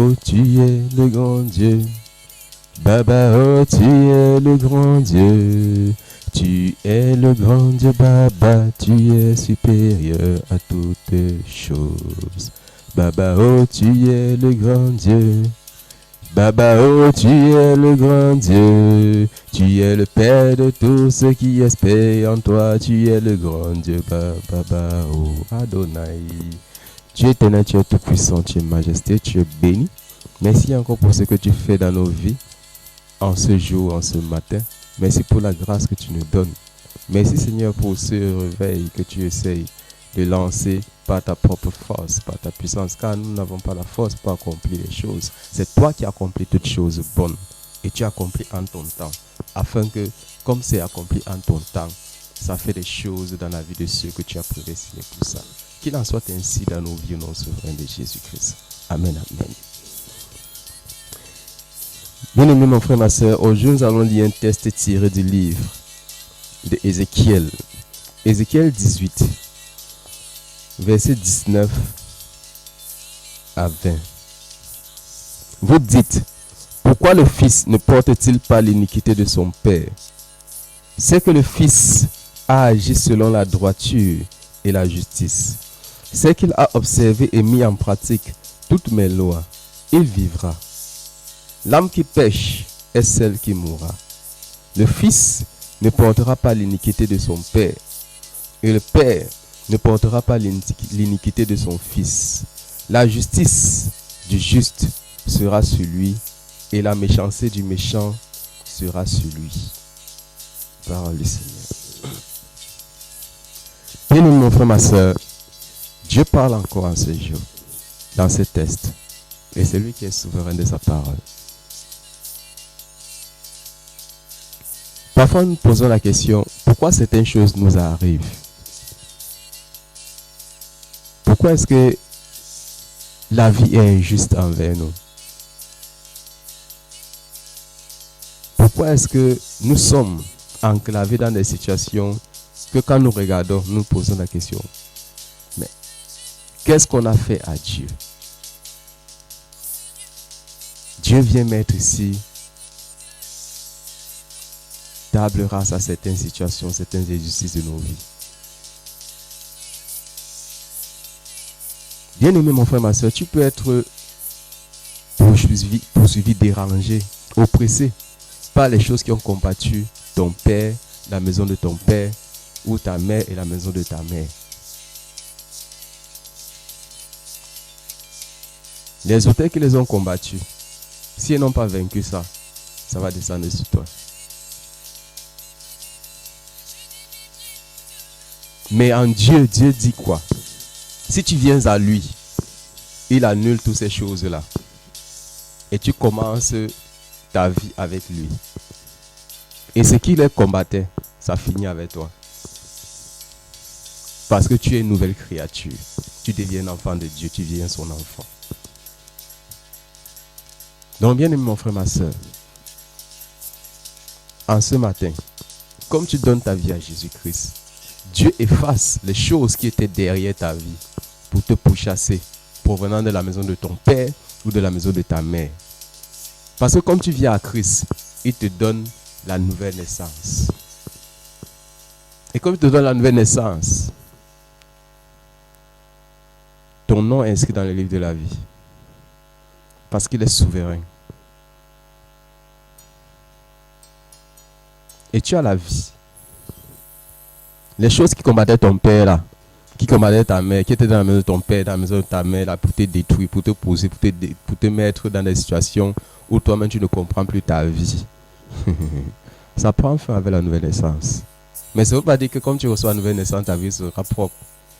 oh, tu es le grand Dieu. Baba, oh, tu es le grand Dieu. Tu es le grand Dieu, Baba, tu es supérieur à toutes choses. Baba, oh, tu es le grand Dieu. Baba, oh, tu es le grand Dieu. Tu es le Père de tous ceux qui espèrent en toi. Tu es le grand Dieu, Baba, oh, Adonai. Tu es éternel, tu es tout puissant, tu es majesté, tu es béni. Merci encore pour ce que tu fais dans nos vies, en ce jour, en ce matin. Merci pour la grâce que tu nous donnes. Merci Seigneur pour ce réveil que tu essayes de lancer par ta propre force, par ta puissance, car nous n'avons pas la force pour accomplir les choses. C'est toi qui accomplis toutes choses bonnes et tu accomplis en ton temps, afin que, comme c'est accompli en ton temps, ça fait des choses dans la vie de ceux que tu as prédestinés pour ça. Qu'il en soit ainsi dans nos vies au nom souverain de Jésus-Christ. Amen, amen. Bien-aimé mon frère, ma soeur, aujourd'hui nous allons lire un texte tiré du livre de Ézéchiel. Ézéchiel 18, verset 19 à 20. Vous dites, pourquoi le Fils ne porte-t-il pas l'iniquité de son Père? C'est que le Fils a agi selon la droiture et la justice. C'est qu'il a observé et mis en pratique toutes mes lois. Il vivra. L'âme qui pêche est celle qui mourra. Le Fils ne portera pas l'iniquité de son Père, et le Père ne portera pas l'iniquité de son Fils. La justice du juste sera sur lui, et la méchanceté du méchant sera sur lui. Parole du Seigneur. Bien-aimé mon frère, ma soeur, Dieu parle encore en ce jour, dans ce texte, et c'est lui qui est souverain de sa parole. Parfois, nous posons la question, pourquoi certaines choses nous arrivent? Pourquoi est-ce que la vie est injuste envers nous? Pourquoi est-ce que nous sommes enclavés dans des situations que quand nous regardons, nous posons la question, mais qu'est-ce qu'on a fait à Dieu? Dieu vient mettre ici table rase à certaines situations, certaines injustices de nos vies. Bien-aimé mon frère, ma soeur, tu peux être poursuivi, dérangé, oppressé par les choses qui ont combattu ton père, la maison de ton père, ou ta mère et la maison de ta mère. Les auteurs qui les ont combattus, si ils n'ont pas vaincu ça, ça va descendre sur toi. Mais en Dieu, Dieu dit quoi? Si tu viens à lui, il annule toutes ces choses-là. Et tu commences ta vie avec lui. Et ce qui les combattait, ça finit avec toi. Parce que tu es une nouvelle créature. Tu deviens un enfant de Dieu, tu deviens son enfant. Donc bien aimé mon frère, ma soeur, en ce matin, comme tu donnes ta vie à Jésus-Christ, Dieu efface les choses qui étaient derrière ta vie pour te pourchasser, provenant de la maison de ton père ou de la maison de ta mère. Parce que comme tu viens à Christ, il te donne la nouvelle naissance. Et comme il te donne la nouvelle naissance, ton nom est inscrit dans le livre de la vie. Parce qu'il est souverain. Et tu as la vie. Les choses qui combattaient ton père là, qui combattaient ta mère, qui étaient dans la maison de ton père, dans la maison de ta mère là, pour te détruire, pour te poser, pour te mettre dans des situations où toi-même tu ne comprends plus ta vie. Ça prend fin avec la nouvelle naissance. Mais ça ne veut pas dire que comme tu reçois la nouvelle naissance, ta vie sera propre.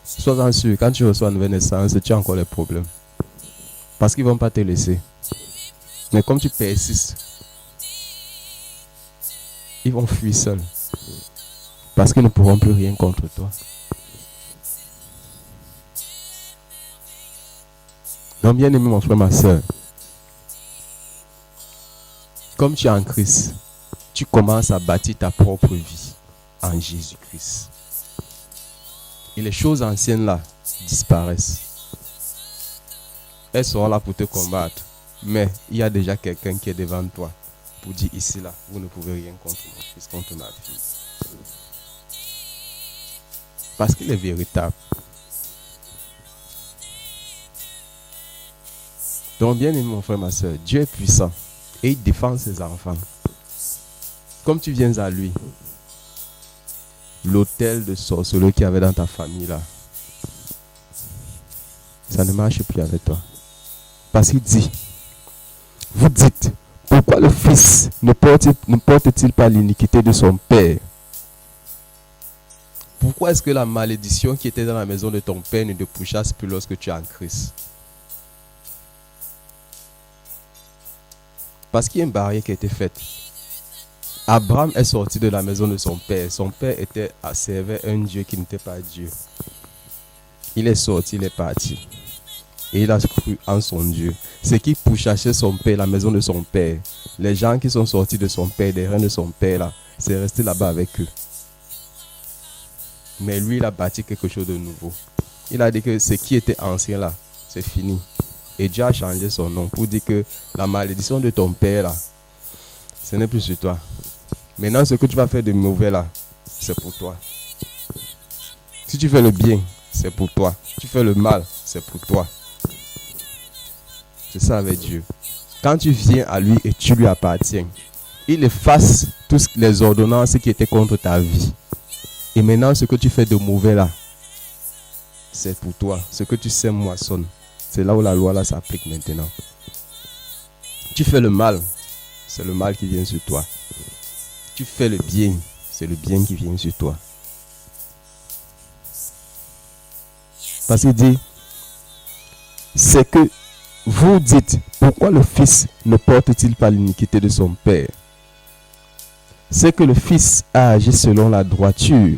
Sois-en sûr, quand tu reçois la nouvelle naissance, tu as encore les problèmes. Parce qu'ils ne vont pas te laisser. Mais comme tu persistes, ils vont fuir seuls. Parce qu'ils ne pourront plus rien contre toi. Donc bien aimé mon frère, ma soeur, comme tu es en Christ, tu commences à bâtir ta propre vie en Jésus-Christ. Et les choses anciennes là disparaissent. Elles seront là pour te combattre. Mais il y a déjà quelqu'un qui est devant toi pour dire ici là, vous ne pouvez rien contre mon fils, contre ma fille. Parce qu'il est véritable. Donc bien aimé mon frère, ma soeur, Dieu est puissant et il défend ses enfants. Comme tu viens à lui, l'hôtel de sorcellerie qu'il y avait dans ta famille là, ça ne marche plus avec toi. Parce qu'il dit, vous dites, pourquoi le fils ne porte-t-il pas l'iniquité de son père? Pourquoi est-ce que la malédiction qui était dans la maison de ton père ne te pourchasse plus lorsque tu es en Christ? Parce qu'il y a une barrière qui a été faite. Abraham est sorti de la maison de son père. Son père servait un Dieu qui n'était pas Dieu. Il est sorti, il est parti. Et il a cru en son Dieu. Ce qui pourchassait son père, la maison de son père. Les gens qui sont sortis de son père, des reins de son père, là, c'est resté là-bas avec eux. Mais lui, il a bâti quelque chose de nouveau. Il a dit que ce qui était ancien là, c'est fini. Et Dieu a changé son nom pour dire que la malédiction de ton père là, ce n'est plus sur toi. Maintenant, ce que tu vas faire de mauvais là, c'est pour toi. Si tu fais le bien, c'est pour toi. Si tu fais le mal, c'est pour toi. C'est ça avec Dieu. Quand tu viens à lui et tu lui appartiens, il efface toutes les ordonnances qui étaient contre ta vie. Et maintenant, ce que tu fais de mauvais là, c'est pour toi. Ce que tu sèmes moissonne. C'est là où la loi là s'applique maintenant. Tu fais le mal, c'est le mal qui vient sur toi. Tu fais le bien, c'est le bien qui vient sur toi. Parce qu'il dit, c'est que vous dites, pourquoi le fils ne porte-t-il pas l'iniquité de son père? C'est que le fils a agi selon la droiture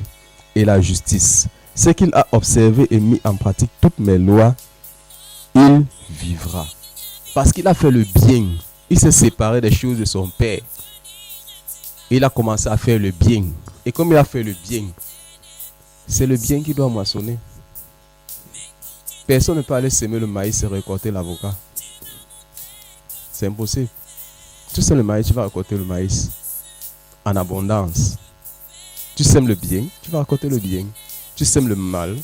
et la justice. C'est qu'il a observé et mis en pratique toutes mes lois, il vivra. Parce qu'il a fait le bien. Il s'est séparé des choses de son père. Il a commencé à faire le bien. Et comme il a fait le bien, c'est le bien qui doit moissonner. Personne ne peut aller semer le maïs et récolter l'avocat. C'est impossible. Tu sèmes le maïs, tu vas récolter le maïs en abondance. Tu sèmes le bien, tu vas récolter le bien. Tu sèmes le mal,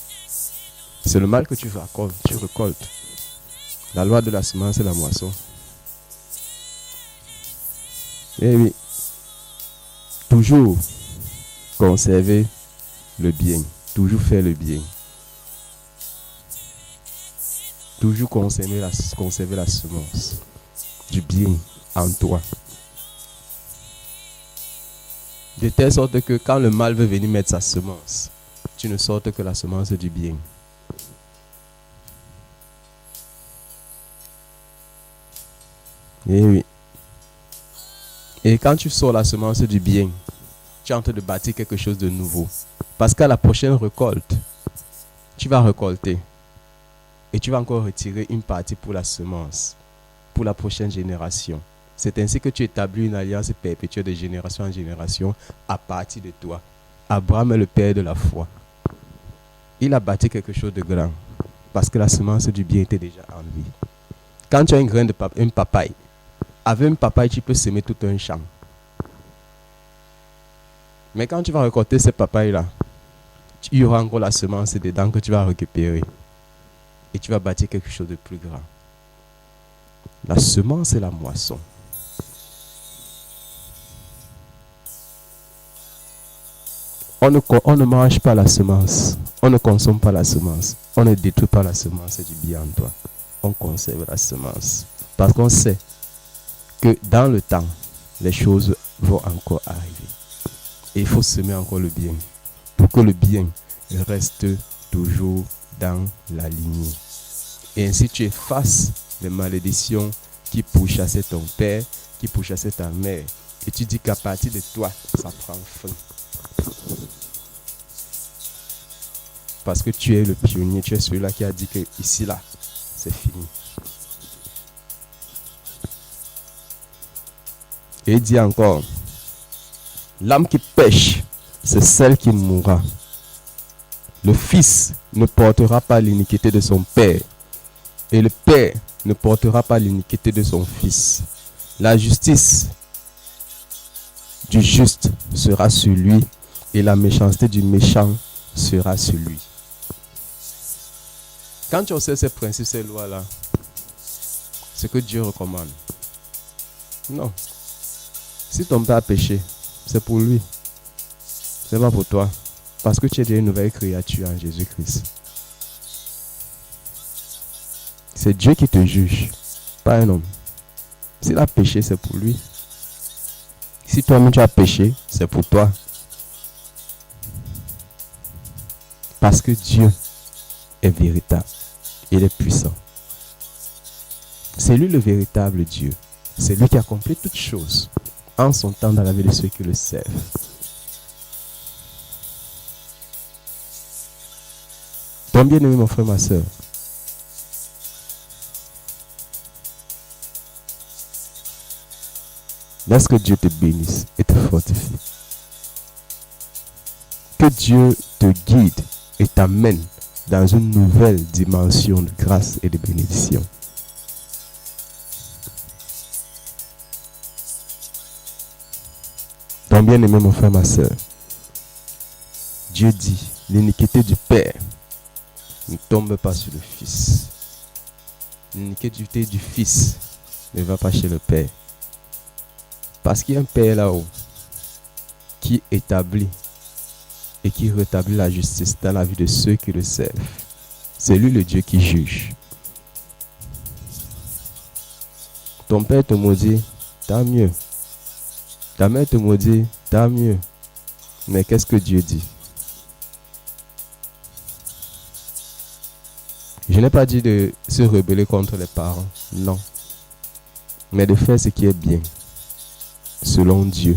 c'est le mal que tu récoltes. La loi de la semence et la moisson. Eh oui. Toujours conserver le bien. Toujours faire le bien. Toujours conserver la semence du bien en toi. De telle sorte que quand le mal veut venir mettre sa semence, tu ne sortes que la semence du bien. Et oui. Et quand tu sors la semence du bien, tu es en train de bâtir quelque chose de nouveau. Parce qu'à la prochaine récolte, tu vas récolter. Et tu vas encore retirer une partie pour la semence, pour la prochaine génération. C'est ainsi que tu établis une alliance perpétuelle de génération en génération à partir de toi. Abraham est le père de la foi. Il a bâti quelque chose de grand parce que la semence du bien était déjà en lui. Quand tu as un grain de papaye, avec un papaye, tu peux semer tout un champ. Mais quand tu vas récolter ces papayes-là, il y aura encore la semence dedans que tu vas récupérer. Et tu vas bâtir quelque chose de plus grand. La semence et la moisson. On ne mange pas la semence. On ne consomme pas la semence. On ne détruit pas la semence du bien en toi. On conserve la semence. Parce qu'on sait que dans le temps, les choses vont encore arriver. Et il faut semer encore le bien. Pour que le bien reste toujours dans la lignée. Et ainsi tu effaces les malédictions qui pourchassaient ton père, qui pourchassaient ta mère. Et tu dis qu'à partir de toi, ça prend fin. Parce que tu es le pionnier, tu es celui-là qui a dit que ici, là, c'est fini. Et il dit encore, l'âme qui pêche, c'est celle qui mourra. Le fils ne portera pas l'iniquité de son père. Et le père ne portera pas l'iniquité de son fils. La justice du juste sera sur lui et la méchanceté du méchant sera sur lui. Quand tu observes ces principes, ces lois-là, ce que Dieu recommande. Non. Si ton père a péché, c'est pour lui. C'est pas pour toi. Parce que tu es déjà une nouvelle créature en Jésus-Christ. C'est Dieu qui te juge, pas un homme. S'il a péché, c'est pour lui. Si toi-même tu as péché, c'est pour toi. Parce que Dieu est véritable. Il est puissant. C'est lui le véritable Dieu. C'est lui qui accomplit toutes choses en son temps dans la vie de ceux qui le servent. Donc bien aimé mon frère, ma soeur, laisse que Dieu te bénisse et te fortifie. Que Dieu te guide et t'amène dans une nouvelle dimension de grâce et de bénédiction. Donc bien aimé mon frère, ma soeur, Dieu dit, l'iniquité du Père ne tombe pas sur le Fils. L'iniquité du Fils ne va pas chez le Père. Parce qu'il y a un Père là-haut qui établit et qui rétablit la justice dans la vie de ceux qui le servent. C'est lui le Dieu qui juge. Ton père te maudit, tant mieux. Ta mère te maudit, tant mieux. Mais qu'est-ce que Dieu dit? Je n'ai pas dit de se rebeller contre les parents, non. Mais de faire ce qui est bien, selon Dieu.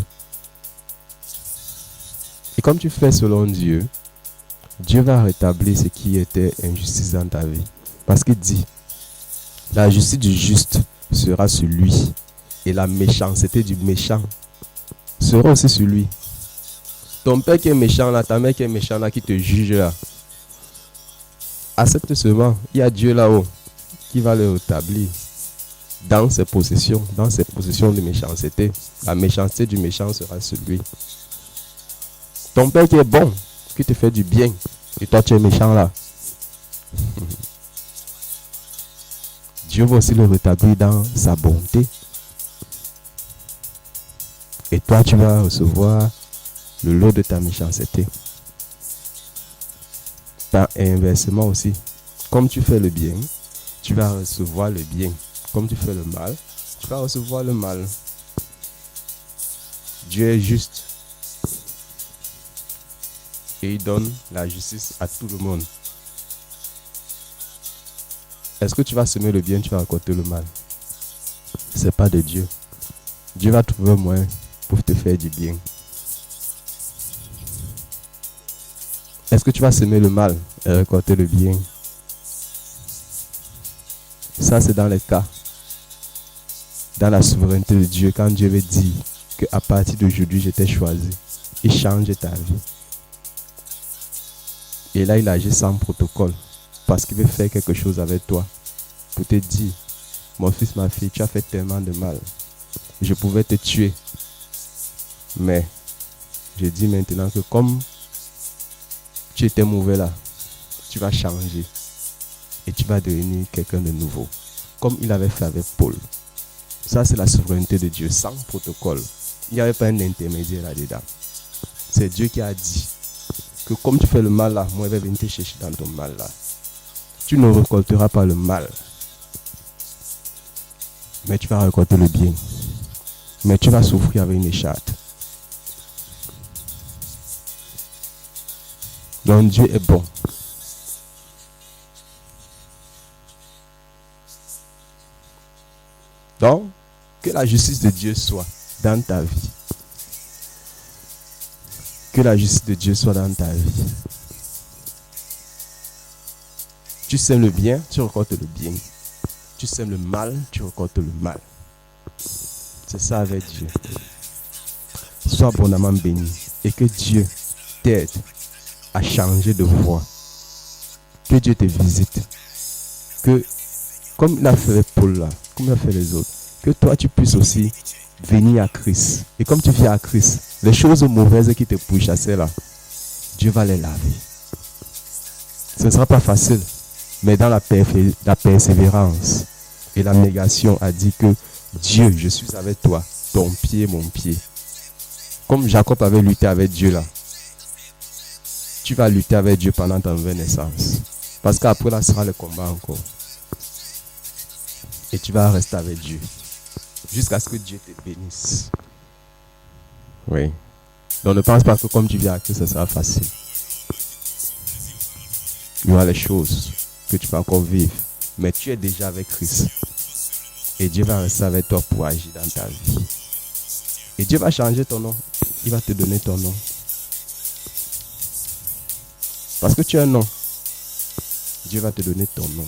Et comme tu fais selon Dieu, Dieu va rétablir ce qui était injustice dans ta vie. Parce qu'il dit, la justice du juste sera sur lui. Et la méchanceté du méchant sera aussi sur lui. Ton père qui est méchant là, ta mère qui est méchante là, qui te juge là, accepte seulement, il y a Dieu là-haut qui va le rétablir dans ses possessions de méchanceté. La méchanceté du méchant sera sur lui. Ton père qui est bon, qui te fait du bien, et toi tu es méchant là. Dieu va aussi le rétablir dans sa bonté. Et toi tu vas recevoir le lot de ta méchanceté. Et inversement aussi, comme tu fais le bien, tu vas recevoir le bien. Comme tu fais le mal, tu vas recevoir le mal. Dieu est juste. Et il donne la justice à tout le monde. Est-ce que tu vas semer le bien, tu vas récolter le mal? C'est pas de Dieu. Dieu va trouver un moyen pour te faire du bien. Est-ce que tu vas semer le mal et récolter le bien? Ça, c'est dans les cas. Dans la souveraineté de Dieu, quand Dieu veut dire qu'à partir d'aujourd'hui, je t'ai choisi, il change ta vie. Et là, il agit sans protocole. Parce qu'il veut faire quelque chose avec toi. Pour te dire, mon fils, ma fille, tu as fait tellement de mal. Je pouvais te tuer. Mais, je dis maintenant que comme tu étais mauvais là, tu vas changer. Et tu vas devenir quelqu'un de nouveau. Comme il avait fait avec Paul. Ça, c'est la souveraineté de Dieu, sans protocole. Il n'y avait pas un intermédiaire là-dedans. C'est Dieu qui a dit que comme tu fais le mal là, moi je vais venir te chercher dans ton mal là. Tu ne récolteras pas le mal. Mais tu vas récolter le bien. Mais tu vas souffrir avec une écharpe. Donc Dieu est bon. Donc, que la justice de Dieu soit dans ta vie. Que la justice de Dieu soit dans ta vie. Tu sèmes le bien, tu récoltes le bien. Tu sèmes le mal, tu récoltes le mal. C'est ça avec Dieu. Sois abondamment béni et que Dieu t'aide à changer de voie. Que Dieu te visite. Que, comme il a fait Paul-là, comme il a fait les autres, que toi tu puisses aussi venir à Christ. Et comme tu viens à Christ, les choses mauvaises qui te pourchassaient là, Dieu va les laver. Ce ne sera pas facile, mais dans la persévérance et la négation a dit que Dieu, je suis avec toi, ton pied, mon pied. Comme Jacob avait lutté avec Dieu là, tu vas lutter avec Dieu pendant ta nouvelle naissance. Parce qu'après là sera le combat encore. Et tu vas rester avec Dieu. Jusqu'à ce que Dieu te bénisse. Oui. Donc ne pense pas que comme tu viens à Christ, ça sera facile. Il y aura les choses que tu vas encore vivre. Mais tu es déjà avec Christ. Et Dieu va rester avec toi pour agir dans ta vie. Et Dieu va changer ton nom. Il va te donner ton nom. Parce que tu as un nom. Dieu va te donner ton nom.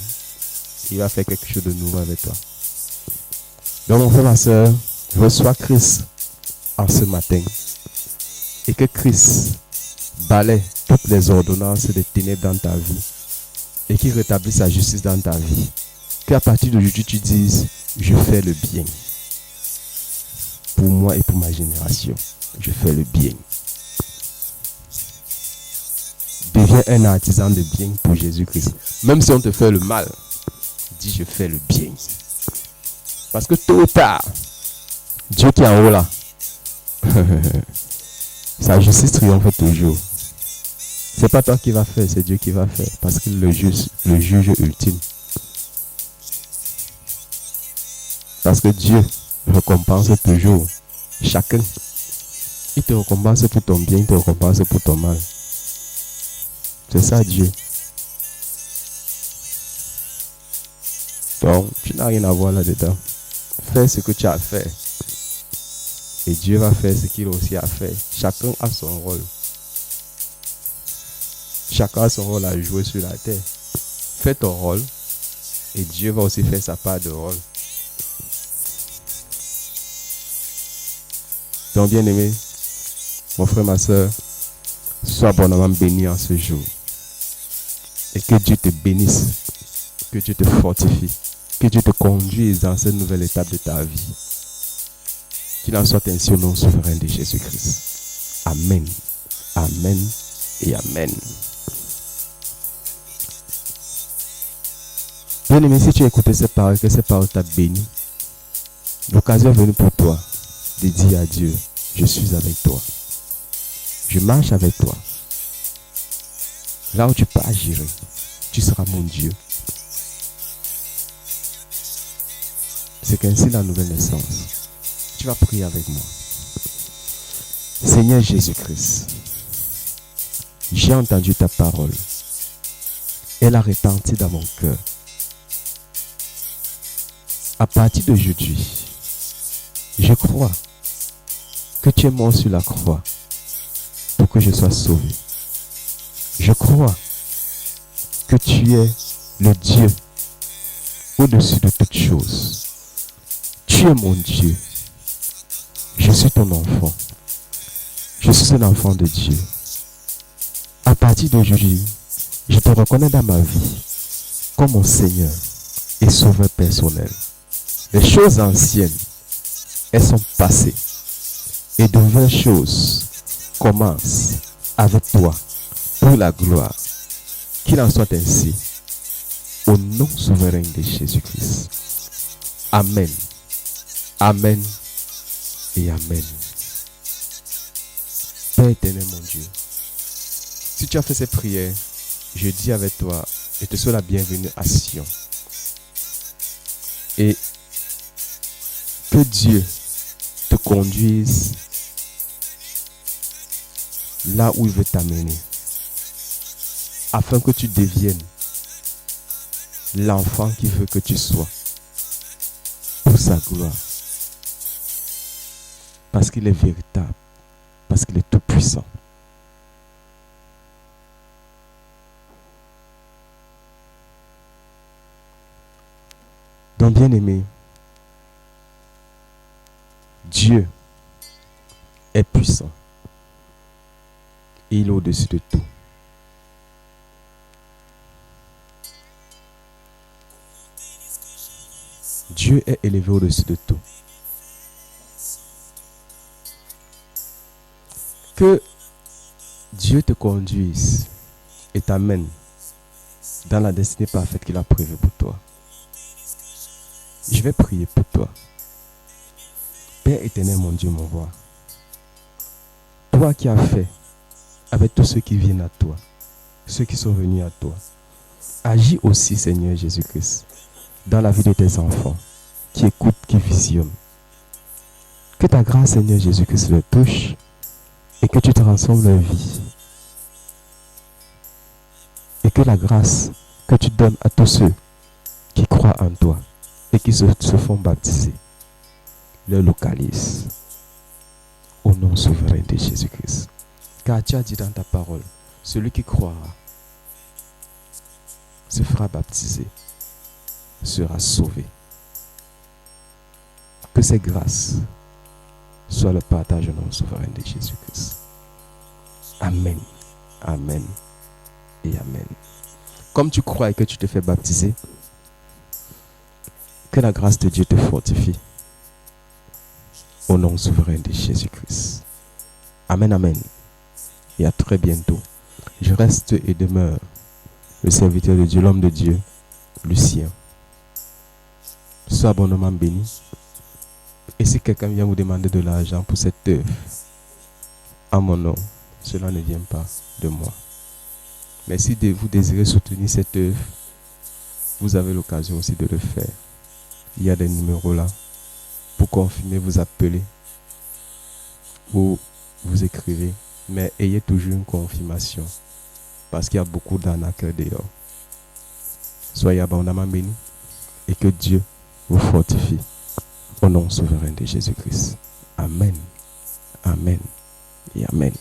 Il va faire quelque chose de nouveau avec toi. Donc mon frère, ma soeur, reçois Christ en ce matin. Et que Christ balaie toutes les ordonnances des ténèbres dans ta vie. Et qu'il rétablisse sa justice dans ta vie. Qu'à partir d'aujourd'hui tu dises, je fais le bien. Pour moi et pour ma génération, je fais le bien. Deviens un artisan de bien pour Jésus-Christ. Même si on te fait le mal, dis je fais le bien. Parce que tôt ou tard, Dieu qui est en haut là, sa justice triomphe toujours. C'est pas toi qui vas faire, c'est Dieu qui va faire. Parce qu'il est le juge ultime. Parce que Dieu récompense toujours chacun. Il te récompense pour ton bien, il te récompense pour ton mal. C'est ça Dieu. Donc, tu n'as rien à voir là-dedans. Fais ce que tu as à faire. Et Dieu va faire ce qu'il aussi a fait. Chacun a son rôle. Chacun a son rôle à jouer sur la terre. Fais ton rôle. Et Dieu va aussi faire sa part de rôle. Donc, bien aimé, mon frère, ma soeur, sois abondamment béni en ce jour. Et que Dieu te bénisse. Que Dieu te fortifie. Que Dieu te conduise dans cette nouvelle étape de ta vie. Qu'il en soit ainsi au nom souverain de Jésus-Christ. Amen. Amen et Amen. Bien aimé, si tu as écouté ces paroles, que ces paroles t'a béni, l'occasion est venue pour toi de dire à Dieu, je suis avec toi. Je marche avec toi. Là où tu peux agir, tu seras mon Dieu. C'est qu'ainsi la nouvelle naissance. Tu vas prier avec moi. Seigneur Jésus-Christ, j'ai entendu ta parole. Elle a retenti dans mon cœur. À partir d'aujourd'hui, je crois que tu es mort sur la croix pour que je sois sauvé. Je crois que tu es le Dieu au-dessus de toutes choses. Tu es mon Dieu. Je suis ton enfant. Je suis un enfant de Dieu. À partir d'aujourd'hui, je te reconnais dans ma vie comme mon Seigneur et Sauveur personnel. Les choses anciennes, elles sont passées. Et de nouvelles choses commencent avec toi pour la gloire. Qu'il en soit ainsi. Au nom souverain de Jésus-Christ. Amen. Amen et Amen. Père éternel, mon Dieu, si tu as fait ces prières, je dis avec toi, je te souhaite la bienvenue à Sion. Et que Dieu te conduise là où il veut t'amener, afin que tu deviennes l'enfant qu'il veut que tu sois, pour sa gloire. Parce qu'il est véritable, parce qu'il est tout puissant. Donc bien aimé, Dieu est puissant et il est au-dessus de tout. Dieu est élevé au-dessus de tout. Que Dieu te conduise et t'amène dans la destinée parfaite qu'il a prévue pour toi. Je vais prier pour toi. Père éternel, mon Dieu, mon roi, toi qui as fait avec tous ceux qui viennent à toi, ceux qui sont venus à toi, agis aussi, Seigneur Jésus-Christ, dans la vie de tes enfants, qui écoutent, qui visionnent. Que ta grâce, Seigneur Jésus-Christ, les touche et que tu transformes leur vie. Et que la grâce que tu donnes à tous ceux qui croient en toi et qui se font baptiser, leur localise au nom souverain de Jésus-Christ. Car tu as dit dans ta parole, celui qui croira se fera baptiser, sera sauvé. Que ces grâces soient le partage au nom souverain de Jésus-Christ. Amen. Amen. Et amen. Comme tu crois et que tu te fais baptiser, que la grâce de Dieu te fortifie. Au nom souverain de Jésus-Christ. Amen, amen. Et à très bientôt. Je reste et demeure le serviteur de Dieu, l'homme de Dieu, Lucien. Sois abondamment béni. Et si quelqu'un vient vous demander de l'argent pour cette œuvre, à mon nom, cela ne vient pas de moi. Mais si vous désirez soutenir cette œuvre, vous avez l'occasion aussi de le faire. Il y a des numéros là. Pour confirmer, vous appelez ou vous écrivez. Mais ayez toujours une confirmation. Parce qu'il y a beaucoup d'arnaqueurs dehors. Soyez abondamment bénis et que Dieu vous fortifie. Au nom souverain de Jésus-Christ. Amen. Amen. Et amen.